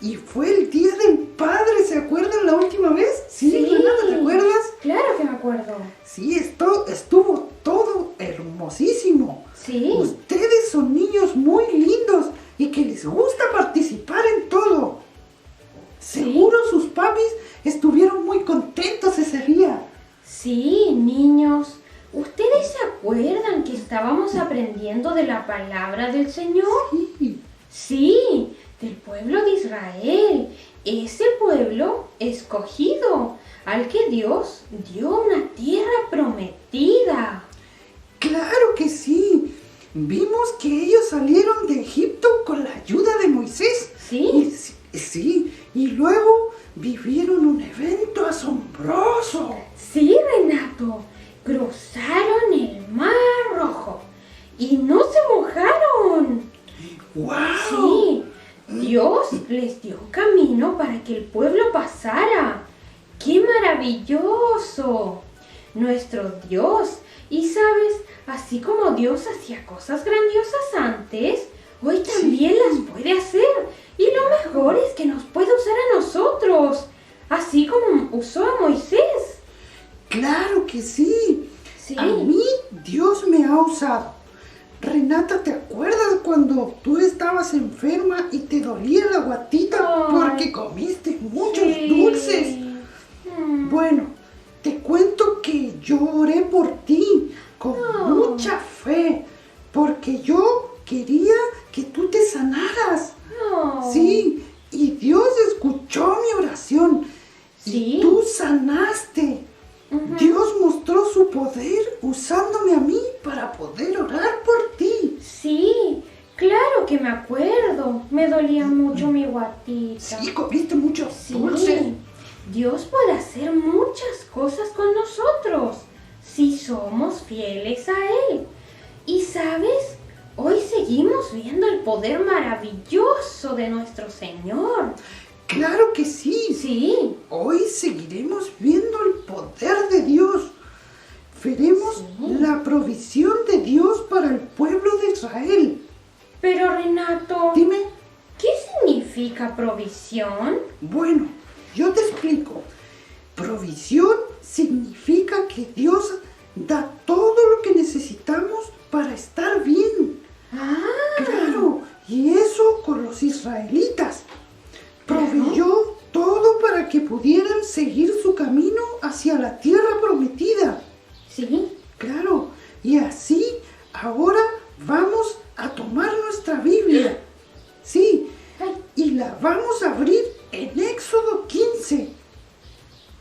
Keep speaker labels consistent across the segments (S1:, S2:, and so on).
S1: y fue el Día del Padre, ¿se acuerdan la última vez? Sí, Renata, ¿te acuerdas?
S2: Claro que me acuerdo.
S1: Sí, estuvo todo hermosísimo.
S2: Sí.
S1: Ustedes son niños muy lindos y que les gusta participar en todo. Seguro sus papis estuvieron muy contentos ese día.
S2: Sí, niños. ¿Ustedes se acuerdan que estábamos aprendiendo de la palabra del Señor?
S1: Sí.
S2: Sí, del pueblo de Israel. Ese pueblo escogido, al que Dios dio una tierra prometida.
S1: Claro que sí. Vimos que ellos salieron de Egipto con la ayuda de Moisés.
S2: Sí.
S1: Y luego vivieron un evento asombroso.
S2: Sí, Renato. Cruzaron el Mar Rojo y no se mojaron.
S1: ¡Wow!
S2: Sí, Dios les dio camino para que el pueblo pasara. ¡Qué maravilloso! Nuestro Dios. Y sabes, así como Dios hacía cosas grandiosas antes, hoy también las puede hacer. Y lo mejor es que nos puede usar a nosotros, así como usó a Moisés.
S1: ¡Claro que sí!
S2: Sí.
S1: A mí Dios me ha usado. Renata, ¿te acuerdas cuando tú estabas enferma y te dolía la guatita porque comiste muchos dulces? Bueno, te cuento que yo oré por ti con mucha fe porque yo quería que tú te sanaras. Sí, y Dios escuchó mi oración y tú sanaste. Dios mostró su poder usándome a mí para poder orar por ti.
S2: Sí, claro que me acuerdo. Me dolía mucho mi guatita.
S1: Sí, comiste muchos dulces.
S2: Dios puede hacer muchas cosas con nosotros si somos fieles a Él. Y sabes, hoy seguimos viendo el poder maravilloso de nuestro Señor.
S1: Claro que sí.
S2: Sí.
S1: Hoy seguiremos viendo el poder de Dios. Veremos la provisión de Dios para el pueblo de Israel.
S2: Pero Renato,
S1: Dime.
S2: ¿qué significa provisión?
S1: Bueno, yo te explico. Provisión significa que Dios da todo lo que necesitamos para estar bien. Claro, y eso con los israelitas. Proveyó todo para que pudieran seguir su camino hacia la tierra prometida.
S2: Sí.
S1: Claro, y así ahora vamos a tomar nuestra Biblia. Sí, y la vamos a abrir en Éxodo 15,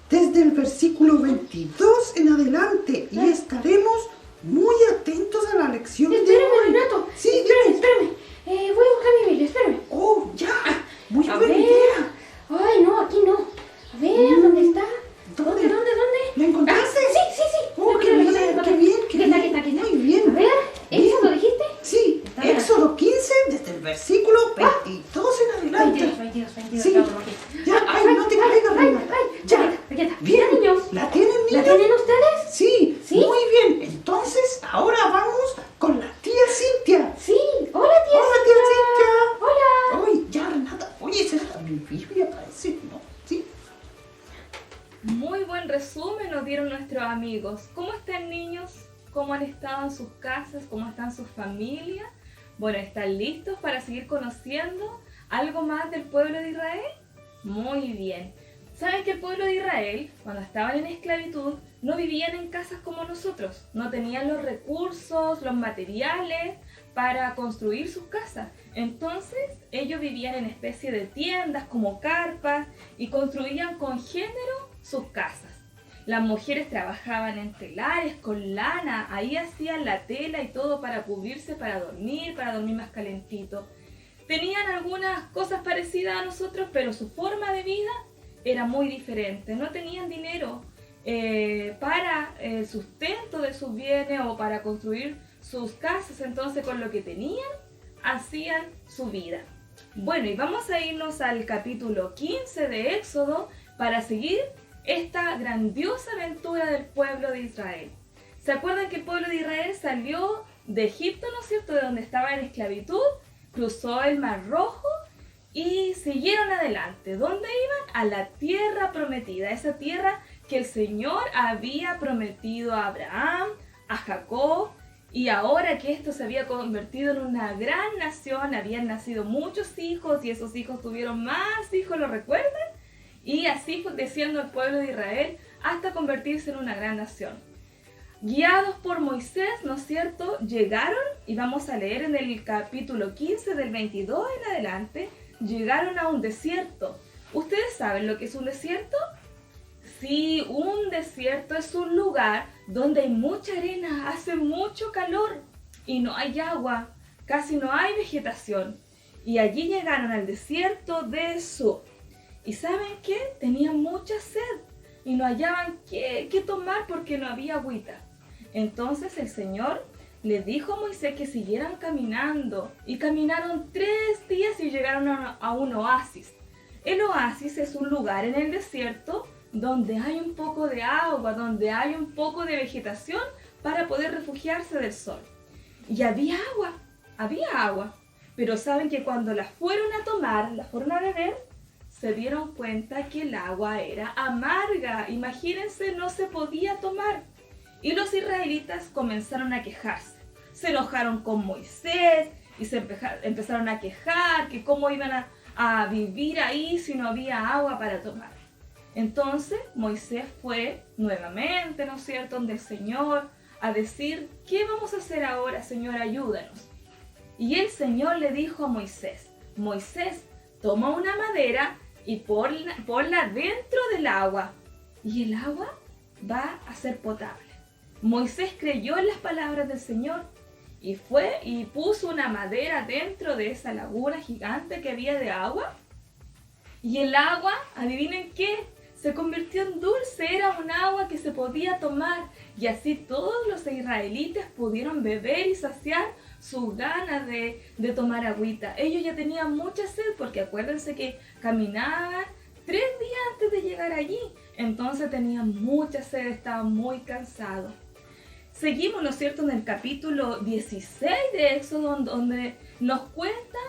S1: desde el versículo 22 en adelante, y estaremos muy atentos a la lección de hoy.
S2: Espérame, Renato.
S1: Sí,
S2: espérame. Voy a buscar mi Biblia, espérame.
S1: Oh, ya. Muy
S2: A
S1: buena
S2: ver.
S1: idea.
S2: Ay, no, aquí no. A ver, ¿dónde está? ¿Dónde?
S1: ¿La encontraste?
S2: Sí.
S1: Oh, qué bien.
S2: Aquí está.
S1: Muy bien.
S2: A ver, ¿eso lo dijiste?
S1: Sí,
S2: Está bien.
S1: Éxodo 15, desde el versículo 22 en adelante.
S2: 22.
S1: Sí. Ya, no te caigas, Renata. Ya.
S2: Aquí está.
S1: Bien.
S2: Niños.
S1: ¿La tienen,
S2: ¿La
S1: niños?
S2: tienen ustedes?
S1: Sí,
S2: ¿Sí?
S1: Muy bien. Entonces, ahora vamos con la tía Cintia.
S2: Sí. Hola, tía
S1: Cintia.
S2: Hola.
S1: Ay, ya, Renata. Oye, esa es mi Biblia, parece, ¿no? Sí.
S3: Muy buen resumen nos dieron nuestros amigos. ¿Cómo están, niños? ¿Cómo han estado en sus casas? ¿Cómo están sus familias? Bueno, ¿están listos para seguir conociendo algo más del pueblo de Israel? Muy bien. ¿Saben que el pueblo de Israel, cuando estaban en esclavitud, no vivían en casas como nosotros? No tenían los recursos, los materiales para construir sus casas. Entonces, ellos vivían en especie de tiendas como carpas y construían con género sus casas. Las mujeres trabajaban en telares, con lana, ahí hacían la tela y todo para cubrirse, para dormir más calentito. Tenían algunas cosas parecidas a nosotros, pero su forma de vida era muy diferente. No tenían dinero para el sustento de sus bienes o para construir sus casas, entonces con lo que tenían, hacían su vida. Bueno, y vamos a irnos al capítulo 15 de Éxodo para seguir esta grandiosa aventura del pueblo de Israel. ¿Se acuerdan que el pueblo de Israel salió de Egipto, ¿no es cierto?, de donde estaba en esclavitud, cruzó el Mar Rojo y siguieron adelante. ¿Dónde iban? A la tierra prometida, esa tierra que el Señor había prometido a Abraham, a Jacob, y ahora que esto se había convertido en una gran nación, habían nacido muchos hijos y esos hijos tuvieron más hijos, ¿lo recuerdan? Y así fue creciendo el pueblo de Israel hasta convertirse en una gran nación. Guiados por Moisés, ¿no es cierto?, llegaron, y vamos a leer en el capítulo 15 del 22 en adelante, llegaron a un desierto. ¿Ustedes saben lo que es un desierto? Sí, un desierto es un lugar donde hay mucha arena, hace mucho calor y no hay agua, casi no hay vegetación. Y allí llegaron al desierto de Sur. ¿Y saben qué? Tenían mucha sed y no hallaban qué tomar porque no había agüita. Entonces el Señor les dijo a Moisés que siguieran caminando. Y caminaron 3 días y llegaron a un oasis. El oasis es un lugar en el desierto donde hay un poco de agua, donde hay un poco de vegetación para poder refugiarse del sol. Y había agua. Pero saben que cuando la fueron a tomar, la fueron a beber, se dieron cuenta que el agua era amarga. Imagínense, no se podía tomar. Y los israelitas comenzaron a quejarse. Se enojaron con Moisés y se empezaron a quejar que cómo iban a vivir ahí si no había agua para tomar. Entonces Moisés fue nuevamente, ¿no es cierto?, donde el Señor a decir, ¿qué vamos a hacer ahora, Señor? Ayúdanos. Y el Señor le dijo a Moisés, Moisés, toma una madera y ponla dentro del agua y el agua va a ser potable. Moisés creyó en las palabras del Señor y fue y puso una madera dentro de esa laguna gigante que había de agua. Y el agua, adivinen qué, se convirtió en dulce, era un agua que se podía tomar. Y así todos los israelitas pudieron beber y saciar sus ganas de tomar agüita. Ellos ya tenían mucha sed porque acuérdense que caminaban 3 días antes de llegar allí. Entonces tenían mucha sed, estaban muy cansados. Seguimos, ¿no es cierto?, en el capítulo 16 de Éxodo, donde nos cuentan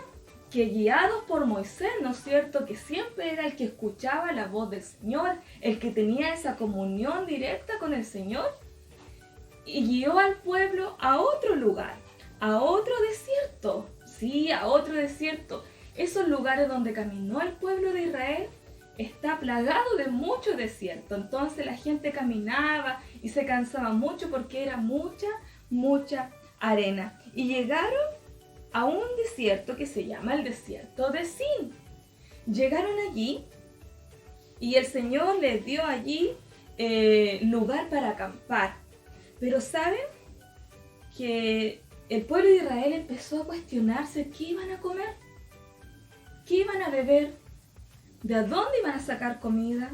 S3: que guiados por Moisés, ¿no es cierto?, que siempre era el que escuchaba la voz del Señor, el que tenía esa comunión directa con el Señor, y guió al pueblo a otro lugar, a otro desierto, sí, a otro desierto. Esos lugares donde caminó el pueblo de Israel está plagado de mucho desierto, entonces la gente caminaba y se cansaba mucho porque era mucha arena. Y llegaron a un desierto que se llama el desierto de Sin. Llegaron allí y el Señor les dio allí lugar para acampar. Pero ¿saben? Que el pueblo de Israel empezó a cuestionarse qué iban a comer, qué iban a beber, de dónde iban a sacar comida.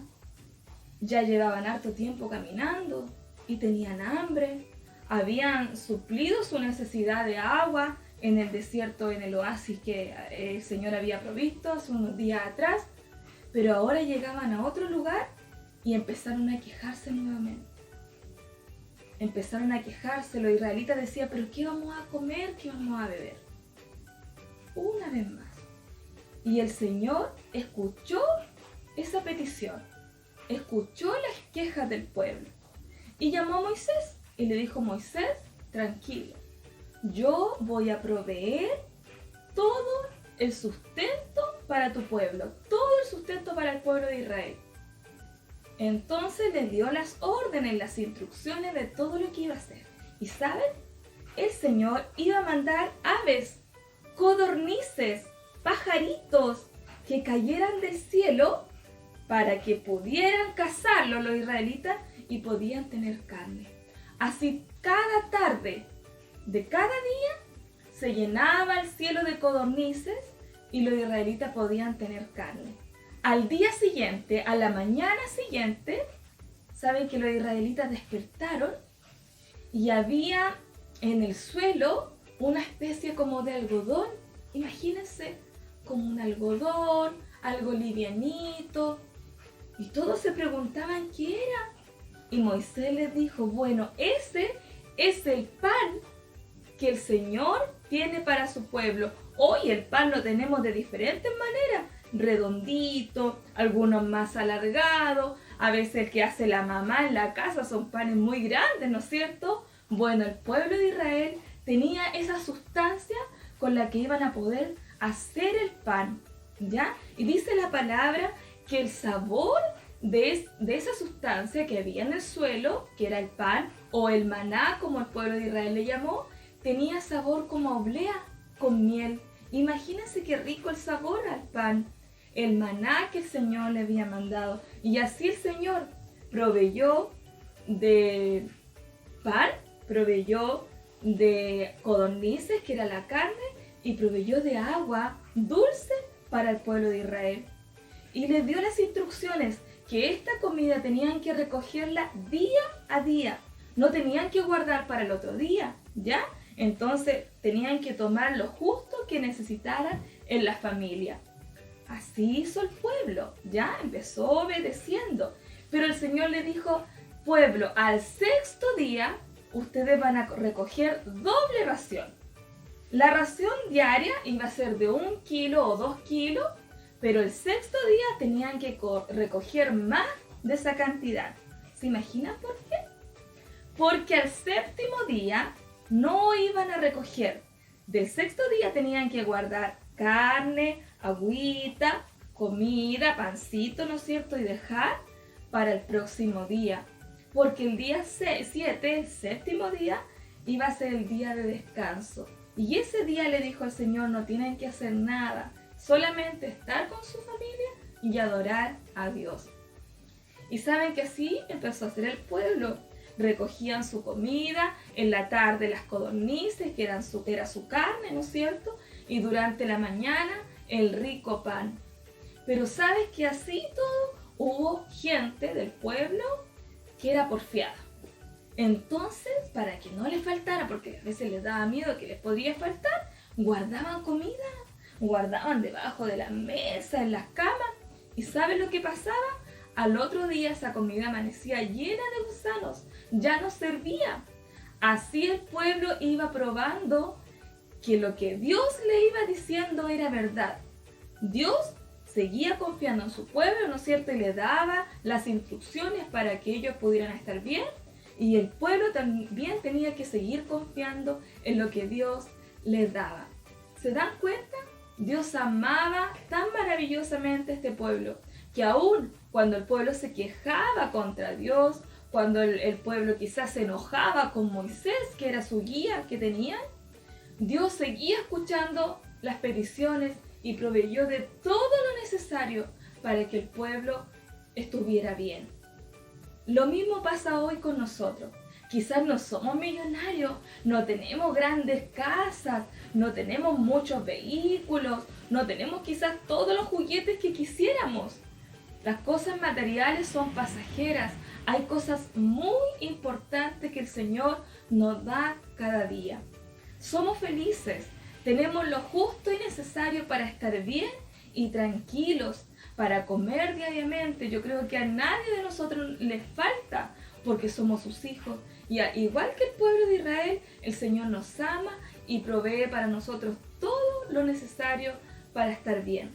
S3: Ya llevaban harto tiempo caminando y tenían hambre. Habían suplido su necesidad de agua en el desierto, en el oasis que el Señor había provisto hace unos días atrás, pero ahora llegaban a otro lugar y empezaron a quejarse nuevamente. Empezaron a quejarse, los israelitas decían, pero ¿qué vamos a comer? ¿Qué vamos a beber? Una vez más. Y el Señor escuchó esa petición, escuchó las quejas del pueblo y llamó a Moisés y le dijo, Moisés, tranquilo, yo voy a proveer todo el sustento para tu pueblo, todo el sustento para el pueblo de Israel. Entonces les dio las órdenes, las instrucciones de todo lo que iba a hacer. Y ¿saben? El Señor iba a mandar aves, codornices, pajaritos que cayeran del cielo para que pudieran cazarlos los israelitas y podían tener carne. Así cada tarde de cada día se llenaba el cielo de codornices y los israelitas podían tener carne. Al día siguiente, a la mañana siguiente, saben que los israelitas despertaron y había en el suelo una especie como de algodón. Imagínense, como un algodón, algo livianito. Y todos se preguntaban qué era. Y Moisés les dijo, bueno, ese es el pan que el Señor tiene para su pueblo. Hoy el pan lo tenemos de diferentes maneras, redondito, algunos más alargados, a veces el que hace la mamá en la casa son panes muy grandes, ¿no es cierto? Bueno, el pueblo de Israel tenía esa sustancia con la que iban a poder hacer el pan, ¿ya? Y dice la palabra que el sabor de esa sustancia que había en el suelo, que era el pan, o el maná, como el pueblo de Israel le llamó, tenía sabor como a oblea con miel. Imagínense qué rico el sabor al pan, el maná que el Señor le había mandado. Y así el Señor proveyó de pan, proveyó de codornices, que era la carne, y proveyó de agua dulce para el pueblo de Israel. Y les dio las instrucciones que esta comida tenían que recogerla día a día, no tenían que guardar para el otro día, ¿ya? Entonces tenían que tomar lo justo que necesitaran en la familia. Así hizo el pueblo, ¿ya? Empezó obedeciendo. Pero el Señor le dijo, pueblo, al sexto día ustedes van a recoger doble ración. La ración diaria iba a ser de 1 kilo o 2 kilos, pero el sexto día tenían que recoger más de esa cantidad. ¿Se imaginan por qué? Porque al séptimo día no iban a recoger. Del sexto día tenían que guardar carne, agüita, comida, pancito, ¿no es cierto? Y dejar para el próximo día. Porque el día 7, el séptimo día, iba a ser el día de descanso. Y ese día le dijo el Señor, no tienen que hacer nada, solamente estar con su familia y adorar a Dios. Y saben que así empezó a hacer el pueblo. Recogían su comida, en la tarde las codornices, que era su carne, ¿no es cierto? Y durante la mañana el rico pan. Pero sabes que así todo hubo gente del pueblo que era porfiada. Entonces, para que no les faltara, porque a veces les daba miedo que les podría faltar, guardaban comida, guardaban debajo de la mesa, en las camas. ¿Y saben lo que pasaba? Al otro día esa comida amanecía llena de gusanos, ya no servía. Así el pueblo iba probando que lo que Dios le iba diciendo era verdad. Dios seguía confiando en su pueblo, ¿no es cierto? Y le daba las instrucciones para que ellos pudieran estar bien. Y el pueblo también tenía que seguir confiando en lo que Dios les daba. ¿Se dan cuenta? Dios amaba tan maravillosamente a este pueblo, que aún cuando el pueblo se quejaba contra Dios, cuando el pueblo quizás se enojaba con Moisés, que era su guía que tenían, Dios seguía escuchando las peticiones y proveyó de todo lo necesario para que el pueblo estuviera bien. Lo mismo pasa hoy con nosotros. Quizás no somos millonarios, no tenemos grandes casas, no tenemos muchos vehículos, no tenemos quizás todos los juguetes que quisiéramos. Las cosas materiales son pasajeras. Hay cosas muy importantes que el Señor nos da cada día. Somos felices, tenemos lo justo y necesario para estar bien y tranquilos, para comer diariamente. Yo creo que a nadie de nosotros le falta, porque somos sus hijos. Y igual que el pueblo de Israel, el Señor nos ama y provee para nosotros todo lo necesario para estar bien.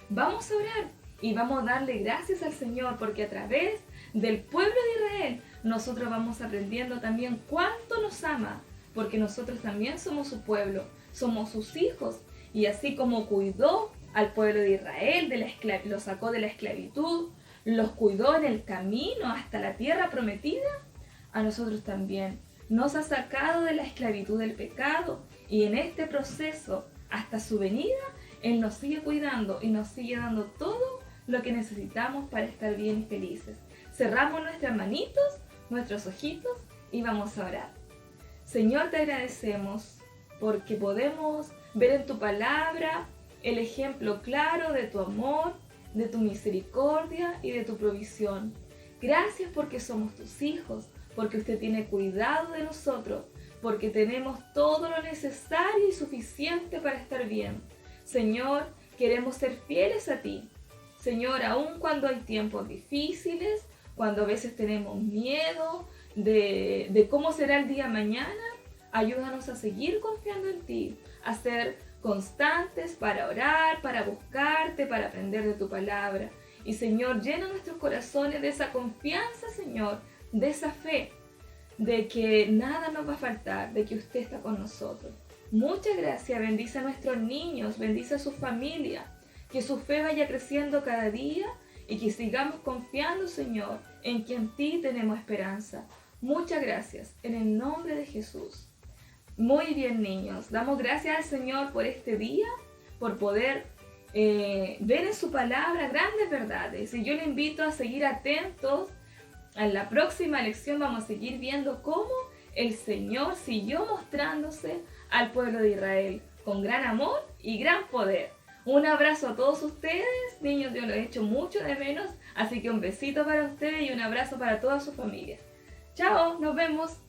S3: Vamos a orar y vamos a darle gracias al Señor, porque a través del pueblo de Israel nosotros vamos aprendiendo también cuánto nos ama, porque nosotros también somos su pueblo, somos sus hijos. Y así como cuidó al pueblo de Israel, lo sacó de la esclavitud, los cuidó en el camino hasta la tierra prometida, a nosotros también nos ha sacado de la esclavitud del pecado, y en este proceso hasta su venida Él nos sigue cuidando y nos sigue dando todo lo que necesitamos para estar bien y felices. Cerramos nuestras manitos, nuestros ojitos y vamos a orar. Señor, te agradecemos porque podemos ver en tu palabra el ejemplo claro de tu amor, de tu misericordia y de tu provisión. Gracias porque somos tus hijos, porque usted tiene cuidado de nosotros, porque tenemos todo lo necesario y suficiente para estar bien. Señor, queremos ser fieles a ti. Señor, aun cuando hay tiempos difíciles, cuando a veces tenemos miedo de cómo será el día mañana, ayúdanos a seguir confiando en ti, a ser constantes para orar, para buscarte, para aprender de tu palabra. Y Señor, llena nuestros corazones de esa confianza, Señor, de esa fe, de que nada nos va a faltar, de que usted está con nosotros. Muchas gracias, bendice a nuestros niños, bendice a su familia, que su fe vaya creciendo cada día y que sigamos confiando, Señor, en que en ti tenemos esperanza. Muchas gracias, en el nombre de Jesús. Muy bien, niños, damos gracias al Señor por este día, por poder ver en su palabra grandes verdades. Y yo le invito a seguir atentos. En la próxima lección vamos a seguir viendo cómo el Señor siguió mostrándose al pueblo de Israel con gran amor y gran poder. Un abrazo a todos ustedes, niños, yo lo he hecho mucho de menos, así que un besito para ustedes y un abrazo para toda su familia. Chao, nos vemos.